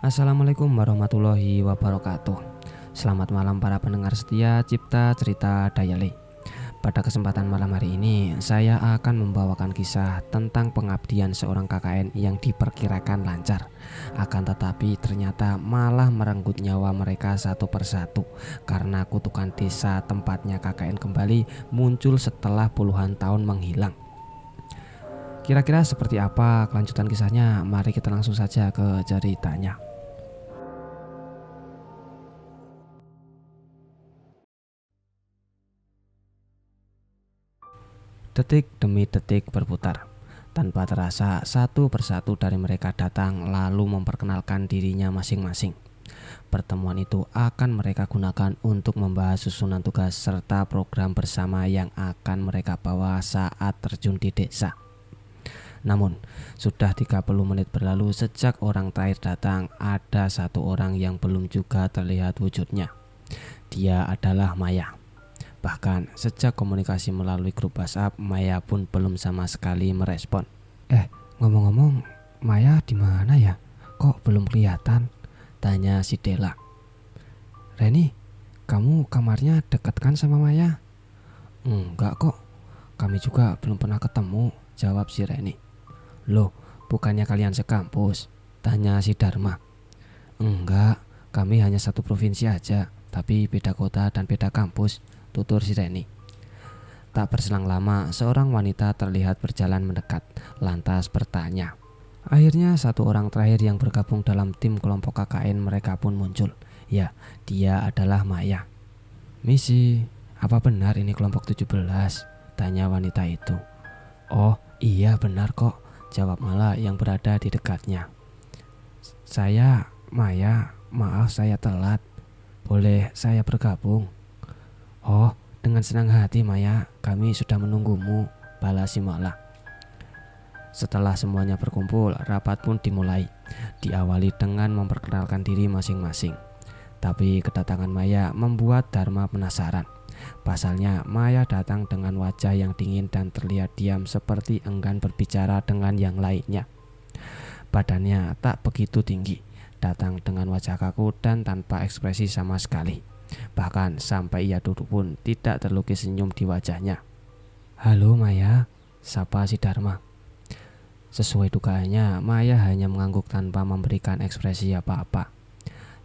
Assalamualaikum warahmatullahi wabarakatuh. Selamat malam para pendengar setia Cipta Cerita Dayali. Pada kesempatan malam hari ini, saya akan membawakan kisah tentang pengabdian seorang KKN yang diperkirakan lancar. Akan tetapi ternyata malah merenggut nyawa mereka satu persatu karena kutukan desa tempatnya KKN kembali muncul setelah puluhan tahun menghilang. Kira-kira seperti apa kelanjutan kisahnya? Mari kita langsung saja ke ceritanya. Detik demi detik berputar. Tanpa terasa, satu persatu dari mereka datang lalu memperkenalkan dirinya masing-masing. Pertemuan itu akan mereka gunakan untuk membahas susunan tugas serta program bersama yang akan mereka bawa saat terjun di desa. Namun, sudah 30 menit berlalu sejak orang terakhir datang, ada satu orang yang belum juga terlihat wujudnya. Dia adalah Maya. Bahkan sejak komunikasi melalui grup WhatsApp, Maya pun belum sama sekali merespon. Ngomong-ngomong, Maya di mana ya? Kok belum kelihatan? Tanya si Dela. Reni, kamu kamarnya dekat kan sama Maya? Enggak kok, kami juga belum pernah ketemu, jawab si Reni. Loh, bukannya kalian sekampus? Tanya si Dharma. Enggak, kami hanya satu provinsi aja, tapi beda kota dan beda kampus, tutur si Reni. Tak berselang lama, seorang wanita terlihat berjalan mendekat, lantas bertanya. Akhirnya satu orang terakhir yang bergabung dalam tim kelompok KKN mereka pun muncul. Ya, dia adalah Maya. Misi, apa benar ini kelompok 17? Tanya wanita itu. Oh iya benar kok, jawab Mala yang berada di dekatnya. Saya Maya, maaf saya telat. Boleh saya bergabung? Oh, dengan senang hati Maya, kami sudah menunggumu, balas si Mala. Setelah semuanya berkumpul, rapat pun dimulai. Diawali dengan memperkenalkan diri masing-masing. Tapi kedatangan Maya membuat Dharma penasaran. Pasalnya Maya datang dengan wajah yang dingin dan terlihat diam seperti enggan berbicara dengan yang lainnya. Badannya tak begitu tinggi, datang dengan wajah kaku dan tanpa ekspresi sama sekali. Bahkan sampai ia duduk pun tidak terlukis senyum di wajahnya. Halo Maya, sapa si Dharma. Sesuai dugaannya, Maya hanya mengangguk tanpa memberikan ekspresi apa-apa.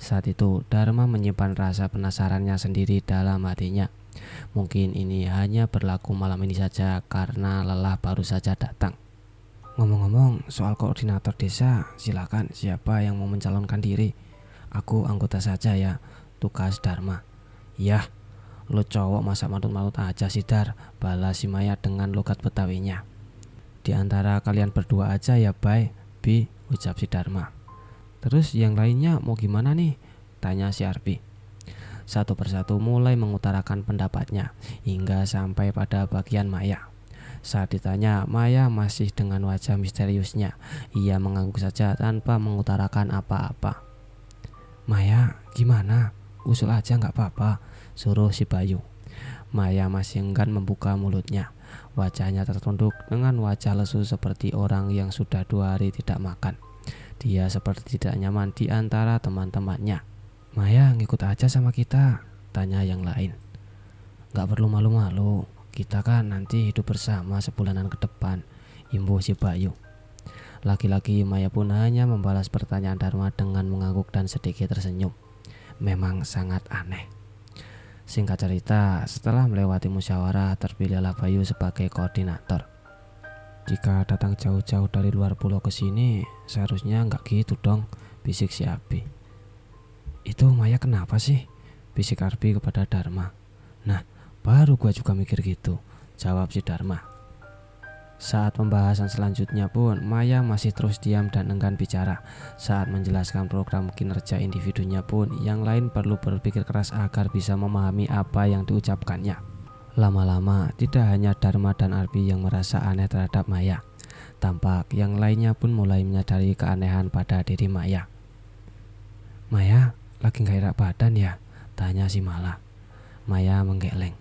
Saat itu Dharma menyimpan rasa penasarannya sendiri dalam hatinya. Mungkin ini hanya berlaku malam ini saja karena lelah baru saja datang. Ngomong-ngomong soal koordinator desa, silakan siapa yang mau mencalonkan diri? Aku anggota saja ya, tugas Dharma. Yah, lo cowok masa matut-matut aja sih Dar, balas si Maya dengan logat Betawinya. Di antara kalian berdua aja ya Bay, Bi, ucap si Dharma. Terus yang lainnya mau gimana nih? Tanya si Arbi. Satu persatu mulai mengutarakan pendapatnya, hingga sampai pada bagian Maya. Saat ditanya, Maya masih dengan wajah misteriusnya. Ia mengangguk saja tanpa mengutarakan apa-apa. Maya, gimana? Usul aja gak apa-apa, suruh si Bayu. Maya masih enggan membuka mulutnya. Wajahnya tertunduk dengan wajah lesu seperti orang yang sudah 2 hari tidak makan. Dia seperti tidak nyaman di antara teman-temannya. Maya ngikut aja sama kita, tanya yang lain. Gak perlu malu-malu, kita kan nanti hidup bersama sebulanan ke depan, imbuh si Bayu. Laki-laki Maya pun hanya membalas pertanyaan Dharma dengan mengangguk dan sedikit tersenyum. Memang sangat aneh. Singkat cerita, setelah melewati musyawarah, terpilihlah Bayu sebagai koordinator. Jika datang jauh-jauh dari luar pulau ke sini, seharusnya nggak gitu dong, bisik si Abi. Itu Maya kenapa sih? Bisik Arbi kepada Dharma. Nah, baru gua juga mikir gitu, jawab si Dharma. Saat pembahasan selanjutnya pun, Maya masih terus diam dan enggan bicara. Saat menjelaskan program kinerja individunya pun, yang lain perlu berpikir keras agar bisa memahami apa yang diucapkannya. Lama-lama, tidak hanya Dharma dan Arbi yang merasa aneh terhadap Maya. Tampak yang lainnya pun mulai menyadari keanehan pada diri Maya. Maya, lagi gak enak badan ya? Tanya si Mala. Maya menggeleng.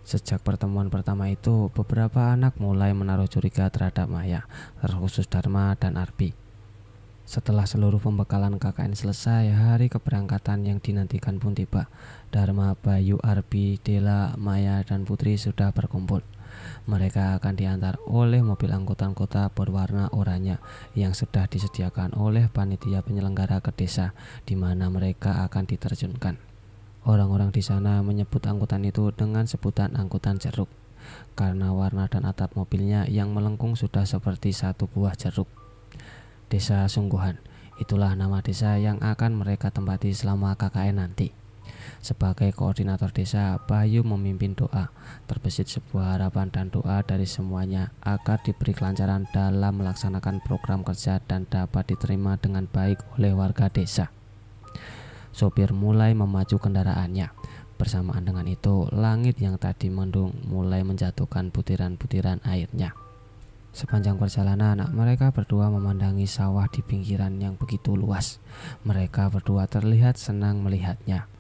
Sejak pertemuan pertama itu, beberapa anak mulai menaruh curiga terhadap Maya, terkhusus Dharma dan Arbi. Setelah seluruh pembekalan KKN selesai, hari keberangkatan yang dinantikan pun tiba. Dharma, Bayu, Arbi, Dela, Maya, dan Putri sudah berkumpul. Mereka akan diantar oleh mobil angkutan kota berwarna oranye yang sudah disediakan oleh panitia penyelenggara ke desa di mana mereka akan diterjunkan. Orang-orang di sana menyebut angkutan itu dengan sebutan angkutan jeruk karena warna dan atap mobilnya yang melengkung sudah seperti satu buah jeruk. Desa Sungguhan, itulah nama desa yang akan mereka tempati selama KKN nanti. Sebagai koordinator desa, Bayu memimpin doa. Terbesit sebuah harapan dan doa dari semuanya agar diberi kelancaran dalam melaksanakan program kerja dan dapat diterima dengan baik oleh warga desa. Sopir mulai memacu kendaraannya. Bersamaan dengan itu, langit yang tadi mendung mulai menjatuhkan butiran-butiran airnya. Sepanjang perjalanan, mereka berdua memandangi sawah di pinggiran yang begitu luas. Mereka berdua terlihat senang melihatnya.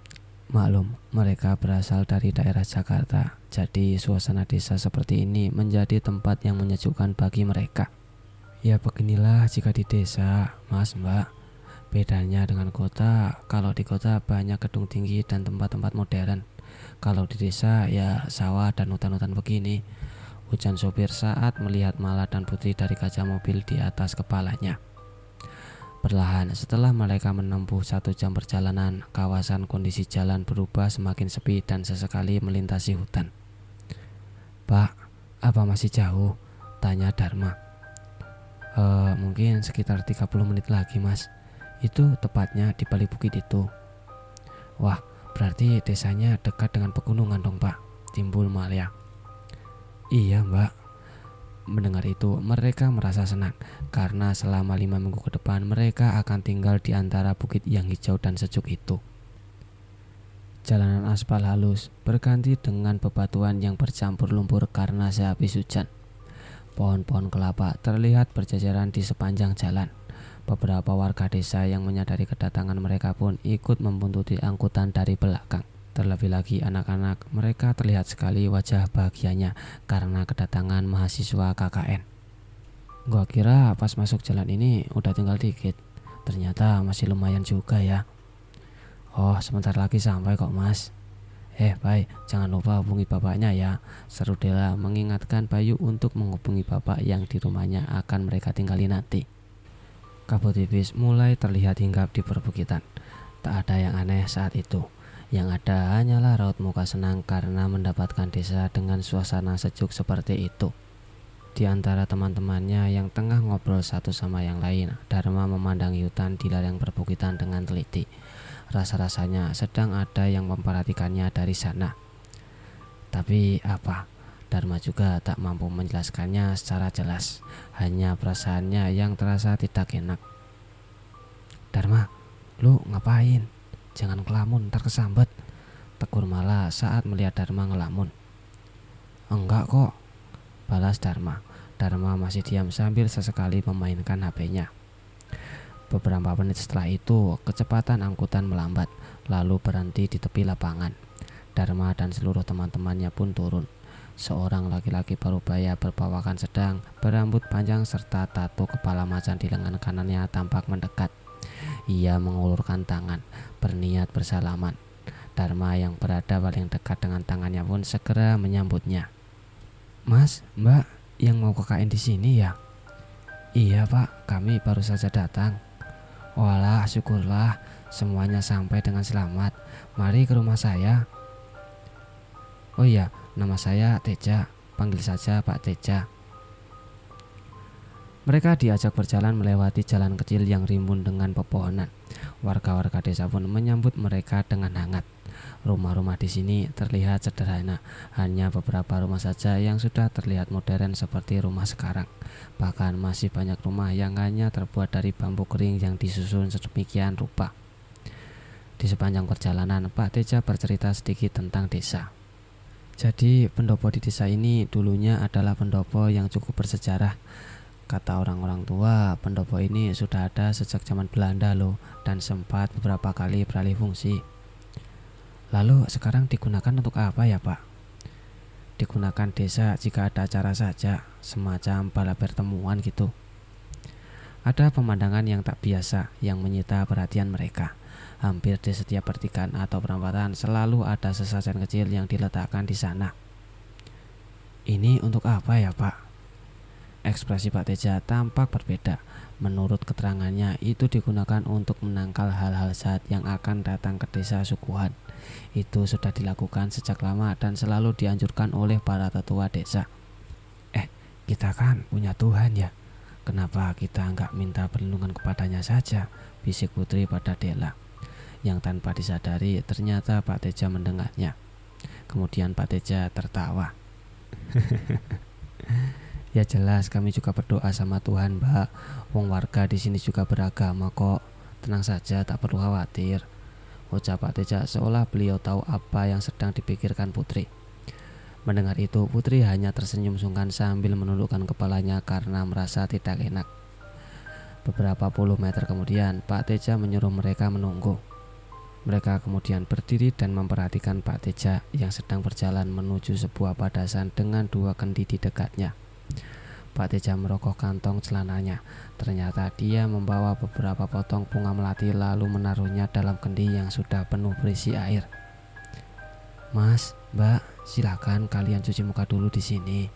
Maklum, mereka berasal dari daerah Jakarta, jadi suasana desa seperti ini menjadi tempat yang menyejukkan bagi mereka. Ya beginilah jika di desa, Mas, Mbak. Bedanya dengan kota, kalau di kota banyak gedung tinggi dan tempat-tempat modern. Kalau di desa, ya sawah dan hutan-hutan begini. Ujar sopir saat melihat Mala dan Putri dari kaca mobil di atas kepalanya. Perlahan setelah mereka menempuh 1 jam perjalanan, kawasan kondisi jalan berubah semakin sepi dan sesekali melintasi hutan. "Pak, apa masih jauh?" tanya Dharma. Mungkin sekitar 30 menit lagi, Mas. Itu tepatnya di balik bukit itu." "Wah, berarti desanya dekat dengan pegunungan dong, Pak," timbul Malia. "Iya, Mbak." Mendengar itu, mereka merasa senang karena selama 5 minggu ke depan mereka akan tinggal di antara bukit yang hijau dan sejuk itu. Jalanan aspal halus berganti dengan bebatuan yang bercampur lumpur karena sehabis hujan. Pohon-pohon kelapa terlihat berjajaran di sepanjang jalan. Beberapa warga desa yang menyadari kedatangan mereka pun ikut membuntuti angkutan dari belakang. Terlebih lagi anak-anak, mereka terlihat sekali wajah bahagianya karena kedatangan mahasiswa KKN. "Gua kira pas masuk jalan ini udah tinggal dikit, ternyata masih lumayan juga ya." "Oh, sebentar lagi sampai kok, Mas." Baik, jangan lupa hubungi bapaknya ya," seru Dela mengingatkan Bayu untuk menghubungi bapak yang di rumahnya akan mereka tinggali nanti. Kabut tipis mulai terlihat hinggap di perbukitan. Tak ada yang aneh saat itu. Yang ada hanyalah raut muka senang karena mendapatkan desa dengan suasana sejuk seperti itu. Di antara teman-temannya yang tengah ngobrol satu sama yang lain, Dharma memandangi hutan di lereng perbukitan dengan teliti. Rasa-rasanya sedang ada yang memperhatikannya dari sana. Tapi apa? Dharma juga tak mampu menjelaskannya secara jelas. Hanya perasaannya yang terasa tidak enak. "Dharma, lu ngapain? Jangan ngelamun, ntar kesambet," tegur Mala saat melihat Dharma ngelamun. "Enggak kok," balas Dharma. Dharma masih diam sambil sesekali memainkan HP-nya. Beberapa menit setelah itu, kecepatan angkutan melambat, lalu berhenti di tepi lapangan. Dharma dan seluruh teman-temannya pun turun. Seorang laki-laki parubaya berpawakan sedang, berambut panjang serta tato kepala macan di lengan kanannya tampak mendekat. Ia mengulurkan tangan, berniat bersalaman. Dharma yang berada paling dekat dengan tangannya pun segera menyambutnya. "Mas, Mbak, yang mau KKN di sini ya?" "Iya, Pak, kami baru saja datang." "Walah, syukurlah, semuanya sampai dengan selamat. Mari ke rumah saya." "Oh iya, nama saya Teja, panggil saja Pak Teja." Mereka diajak berjalan melewati jalan kecil yang rimbun dengan pepohonan. Warga-warga desa pun menyambut mereka dengan hangat. Rumah-rumah di sini terlihat sederhana, hanya beberapa rumah saja yang sudah terlihat modern seperti rumah sekarang. Bahkan masih banyak rumah yang hanya terbuat dari bambu kering yang disusun sedemikian rupa. Di sepanjang perjalanan, Pak Teja bercerita sedikit tentang desa. "Jadi pendopo di desa ini dulunya adalah pendopo yang cukup bersejarah. Kata orang-orang tua, pendopo ini sudah ada sejak zaman Belanda loh, dan sempat beberapa kali beralih fungsi." "Lalu sekarang digunakan untuk apa ya, Pak?" "Digunakan desa jika ada acara saja, semacam balap pertemuan gitu." Ada pemandangan yang tak biasa yang menyita perhatian mereka. Hampir di setiap pertigaan atau perempatan selalu ada sesajen kecil yang diletakkan di sana. Ini untuk apa ya, Pak? Ekspresi Pak Teja tampak berbeda. Menurut keterangannya, itu digunakan untuk menangkal hal-hal jahat yang akan datang ke desa Sukuhan. Itu sudah dilakukan sejak lama dan selalu dianjurkan oleh para tetua desa. Kita kan punya Tuhan ya. Kenapa kita nggak minta perlindungan kepadanya saja? Bisik Putri pada Dela, yang tanpa disadari ternyata Pak Teja mendengarnya. Kemudian Pak Teja tertawa. Ya jelas kami juga berdoa sama Tuhan, Mbak. Wong warga di sini juga beragama kok. Tenang saja, tak perlu khawatir. Ucap Pak Teja seolah beliau tahu apa yang sedang dipikirkan Putri. Mendengar itu, Putri hanya tersenyum sungkan sambil menundukkan kepalanya karena merasa tidak enak. Beberapa puluh meter kemudian, Pak Teja menyuruh mereka menunggu. Mereka kemudian berdiri dan memperhatikan Pak Teja yang sedang berjalan menuju sebuah padasan dengan dua kendi di dekatnya. Pak Teja merogoh kantong celananya. Ternyata dia membawa beberapa potong bunga melati lalu menaruhnya dalam kendi yang sudah penuh berisi air. Mas, Mbak, silakan kalian cuci muka dulu di sini.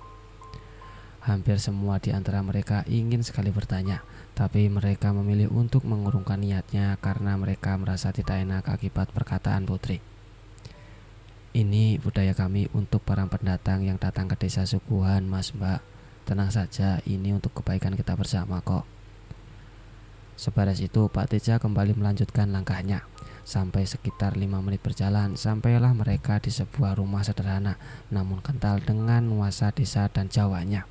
Hampir semua di antara mereka ingin sekali bertanya, tapi mereka memilih untuk mengurungkan niatnya karena mereka merasa tidak enak akibat perkataan Putri. Ini budaya kami untuk para pendatang yang datang ke desa Sukuhan, Mas, Mbak. Tenang saja, ini untuk kebaikan kita bersama kok. Sebaras itu, Pak Teja kembali melanjutkan langkahnya. Sampai sekitar 5 menit berjalan, sampailah mereka di sebuah rumah sederhana namun kental dengan nuansa desa dan Jawanya.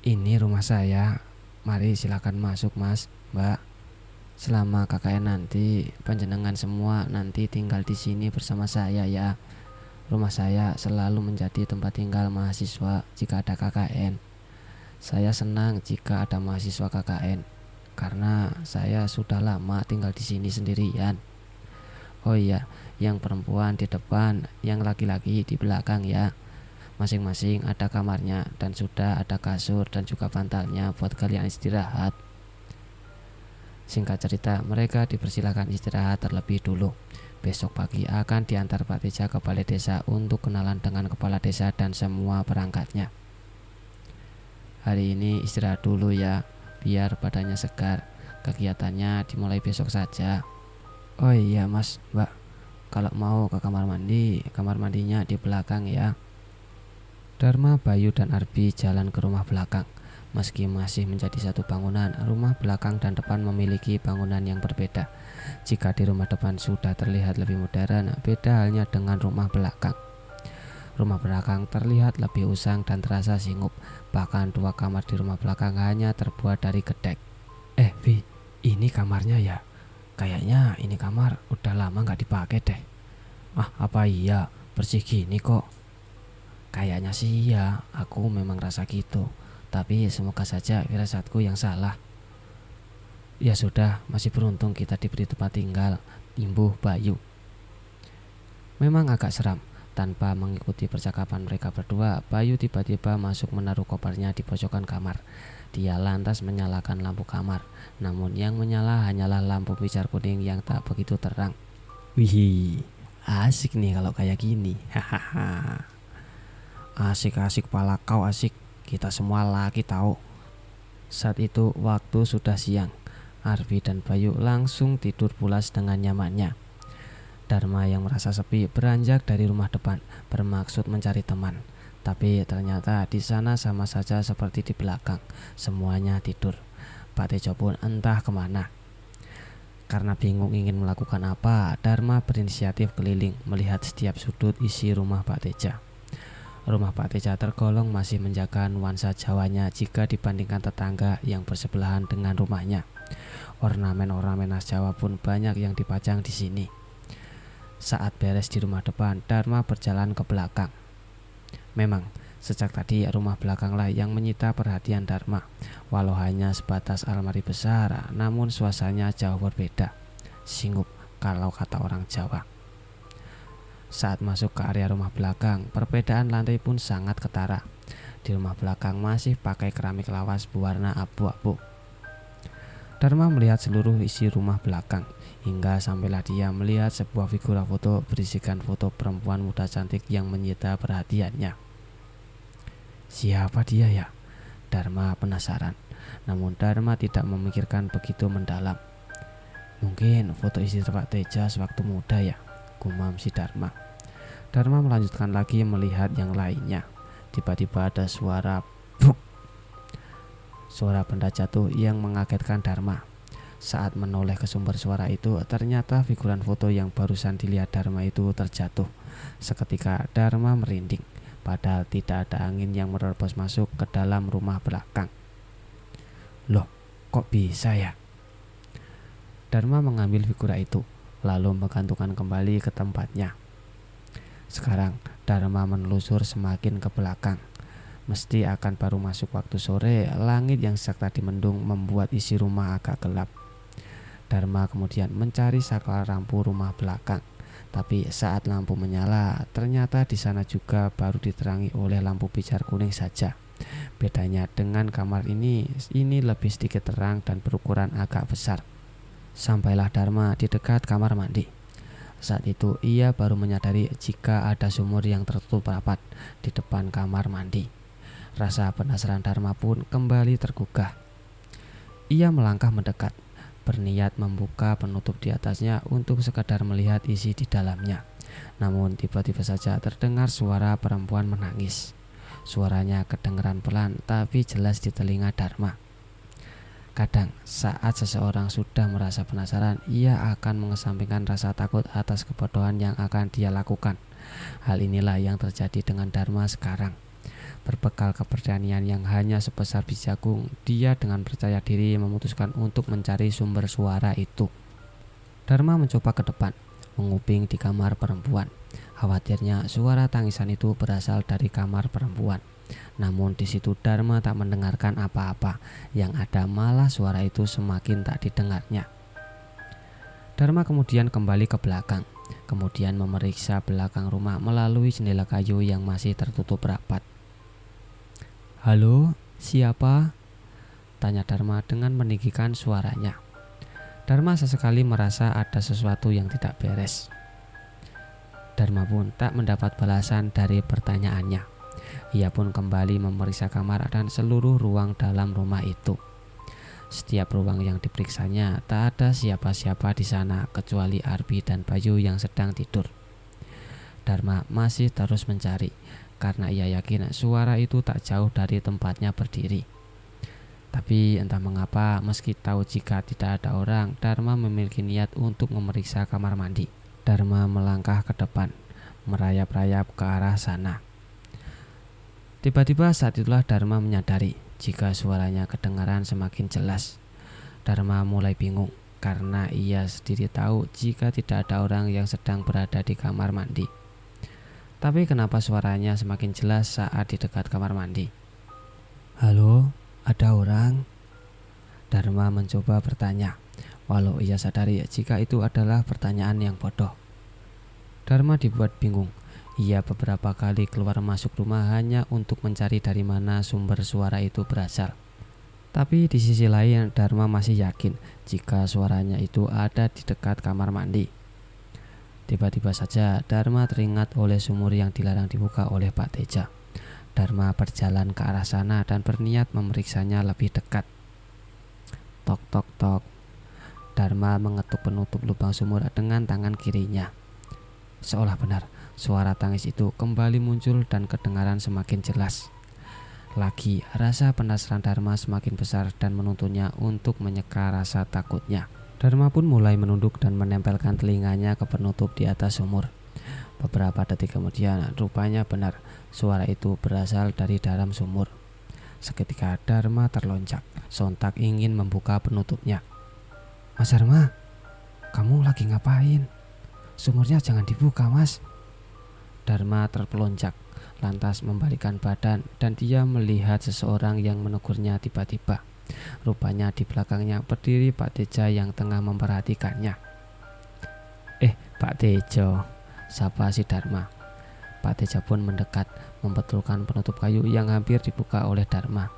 Ini rumah saya, mari silakan masuk Mas, Mbak. Selama KKN nanti, panjenengan semua nanti tinggal di sini bersama saya ya. Rumah saya selalu menjadi tempat tinggal mahasiswa jika ada KKN. Saya senang jika ada mahasiswa KKN. Karena saya sudah lama tinggal di sini sendirian. Oh iya, yang perempuan di depan, yang laki-laki di belakang ya. Masing-masing ada kamarnya dan sudah ada kasur dan juga bantalnya buat kalian istirahat. Singkat cerita, mereka dipersilakan istirahat terlebih dulu. Besok pagi akan diantar Pak Teja ke balai desa untuk kenalan dengan kepala desa dan semua perangkatnya. Hari ini istirahat dulu ya, biar badannya segar. Kegiatannya dimulai besok saja. Oh iya Mas, Mbak, kalau mau ke kamar mandi, kamar mandinya di belakang ya. Dharma, Bayu, dan Arbi jalan ke rumah belakang. Meski masih menjadi satu bangunan, rumah belakang dan depan memiliki bangunan yang berbeda. Jika di rumah depan sudah terlihat lebih modern, beda halnya dengan rumah belakang. Rumah belakang terlihat lebih usang dan terasa singup. Bahkan dua kamar di rumah belakang hanya terbuat dari gedek. Vi, ini kamarnya ya? Kayaknya ini kamar udah lama gak dipakai deh. Apa iya? Bersih gini kok. Kayaknya sih ya, aku memang rasa gitu. Tapi semoga saja firasatku yang salah. Ya sudah, masih beruntung kita diberi tempat tinggal, imbuh Bayu. Memang agak seram. Tanpa mengikuti percakapan mereka berdua, Bayu tiba-tiba masuk menaruh kopernya di pojokan kamar. Dia lantas menyalakan lampu kamar, namun yang menyala hanyalah lampu pijar kuning yang tak begitu terang. Wih, asik nih kalau kayak gini. Hahaha. Asik-asik pala kau asik. Kita semua laki tahu. Saat itu waktu sudah siang. Arbi dan Bayu langsung tidur pulas dengan nyamannya. Dharma yang merasa sepi beranjak dari rumah depan, bermaksud mencari teman. Tapi ternyata di sana sama saja seperti di belakang, semuanya tidur. Pak Tejo pun entah kemana. Karena bingung ingin melakukan apa, Dharma berinisiatif keliling melihat setiap sudut isi rumah Pak Teja. Rumah Pak Teja tergolong masih menjaga nuansa Jawanya jika dibandingkan tetangga yang bersebelahan dengan rumahnya. Ornamen-ornamen khas Jawa pun banyak yang dipajang di sini. Saat beres di rumah depan, Dharma berjalan ke belakang. Memang, sejak tadi rumah belakanglah yang menyita perhatian Dharma. Walau hanya sebatas almari besar, namun suasananya jauh berbeda. Singup kalau kata orang Jawa. Saat masuk ke area rumah belakang, perbedaan lantai pun sangat ketara. Di rumah belakang masih pakai keramik lawas berwarna abu-abu. Dharma melihat seluruh isi rumah belakang, hingga sampailah dia melihat sebuah figura foto berisikan foto perempuan muda cantik yang menyita perhatiannya. Siapa dia ya? Dharma penasaran. Namun Dharma tidak memikirkan begitu mendalam. Mungkin foto istri Pak Teja sewaktu muda ya, gumam si Dharma. Dharma melanjutkan lagi melihat yang lainnya. Tiba-tiba ada suara bruk. Suara benda jatuh yang mengagetkan Dharma. Saat menoleh ke sumber suara itu, ternyata figuran foto yang barusan dilihat Dharma itu terjatuh. Seketika Dharma merinding, padahal tidak ada angin yang menerobos masuk ke dalam rumah belakang. Loh, kok bisa ya? Dharma mengambil figura itu, lalu menggantungkan kembali ke tempatnya. Sekarang Dharma menelusur semakin ke belakang. Mesti akan baru masuk waktu sore, langit yang sejak tadi mendung membuat isi rumah agak gelap. Dharma kemudian mencari saklar lampu rumah belakang. Tapi saat lampu menyala, ternyata di sana juga baru diterangi oleh lampu pijar kuning saja. Bedanya dengan kamar ini lebih sedikit terang dan berukuran agak besar. Sampailah Dharma di dekat kamar mandi. Saat itu ia baru menyadari jika ada sumur yang tertutup rapat di depan kamar mandi. Rasa penasaran Dharma pun kembali tergugah. Ia melangkah mendekat, berniat membuka penutup di atasnya untuk sekadar melihat isi di dalamnya. Namun tiba-tiba saja terdengar suara perempuan menangis. Suaranya kedengaran pelan tapi jelas di telinga Dharma. Kadang saat seseorang sudah merasa penasaran, ia akan mengesampingkan rasa takut atas kebodohan yang akan dia lakukan. Hal inilah yang terjadi dengan Dharma sekarang. Berbekal keberanian yang hanya sebesar biji jagung, dia dengan percaya diri memutuskan untuk mencari sumber suara itu. Dharma mencoba ke depan, menguping di kamar perempuan. Khawatirnya suara tangisan itu berasal dari kamar perempuan. Namun di situ Dharma tak mendengarkan apa-apa, yang ada malah suara itu semakin tak didengarnya. Dharma kemudian kembali ke belakang, kemudian memeriksa belakang rumah melalui jendela kayu yang masih tertutup rapat. Halo, siapa? Tanya Dharma dengan meninggikan suaranya. Dharma sesekali merasa ada sesuatu yang tidak beres. Dharma pun tak mendapat balasan dari pertanyaannya. Ia pun kembali memeriksa kamar dan seluruh ruang dalam rumah itu. Setiap ruang yang diperiksanya tak ada siapa-siapa di sana kecuali Arbi dan Bayu yang sedang tidur. Dharma masih terus mencari karena ia yakin suara itu tak jauh dari tempatnya berdiri. Tapi entah mengapa meski tahu jika tidak ada orang, Dharma memiliki niat untuk memeriksa kamar mandi. Dharma melangkah ke depan, merayap-rayap ke arah sana. Tiba-tiba saat itulah Dharma menyadari jika suaranya kedengaran semakin jelas. Dharma mulai bingung karena ia sendiri tahu jika tidak ada orang yang sedang berada di kamar mandi. Tapi kenapa suaranya semakin jelas saat di dekat kamar mandi? Halo, ada orang? Dharma mencoba bertanya, walau ia sadari jika itu adalah pertanyaan yang bodoh. Dharma dibuat bingung. Ia beberapa kali keluar masuk rumah hanya untuk mencari dari mana sumber suara itu berasal. Tapi di sisi lain Dharma masih yakin jika suaranya itu ada di dekat kamar mandi. Tiba-tiba saja Dharma teringat oleh sumur yang dilarang dibuka oleh Pak Teja. Dharma berjalan ke arah sana dan berniat memeriksanya lebih dekat. Tok tok tok. Dharma mengetuk penutup lubang sumur dengan tangan kirinya. Seolah benar, suara tangis itu kembali muncul dan kedengaran semakin jelas. Lagi, rasa penasaran Dharma semakin besar dan menuntunnya untuk menyeka rasa takutnya. Dharma pun mulai menunduk dan menempelkan telinganya ke penutup di atas sumur. Beberapa detik kemudian, rupanya benar, suara itu berasal dari dalam sumur. Seketika Dharma terlonjak, sontak ingin membuka penutupnya. Mas Dharma, kamu lagi ngapain? Sumurnya jangan dibuka, Mas. Dharma terpelonjak, lantas membalikkan badan dan dia melihat seseorang yang menegurnya tiba-tiba. Rupanya di belakangnya berdiri Pak Teja yang tengah memperhatikannya. Pak Tejo, sapa si Dharma. Pak Teja pun mendekat, membetulkan penutup kayu yang hampir dibuka oleh Dharma.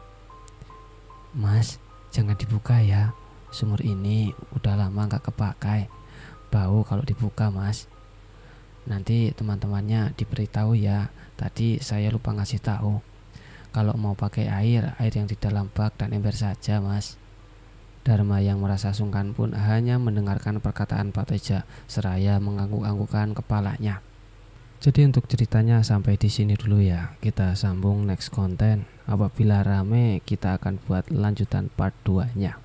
Mas, jangan dibuka ya. Sumur ini udah lama nggak kepakai, bau kalau dibuka mas. Nanti teman-temannya diberitahu ya, tadi saya lupa ngasih tahu. Kalau mau pakai air yang di dalam bak dan ember saja mas. Dharma yang merasa sungkan pun hanya mendengarkan perkataan Pak Teja seraya mengangguk-anggukkan kepalanya. Jadi untuk ceritanya sampai di sini dulu ya. Kita sambung next konten. Apabila rame kita akan buat lanjutan part 2-nya.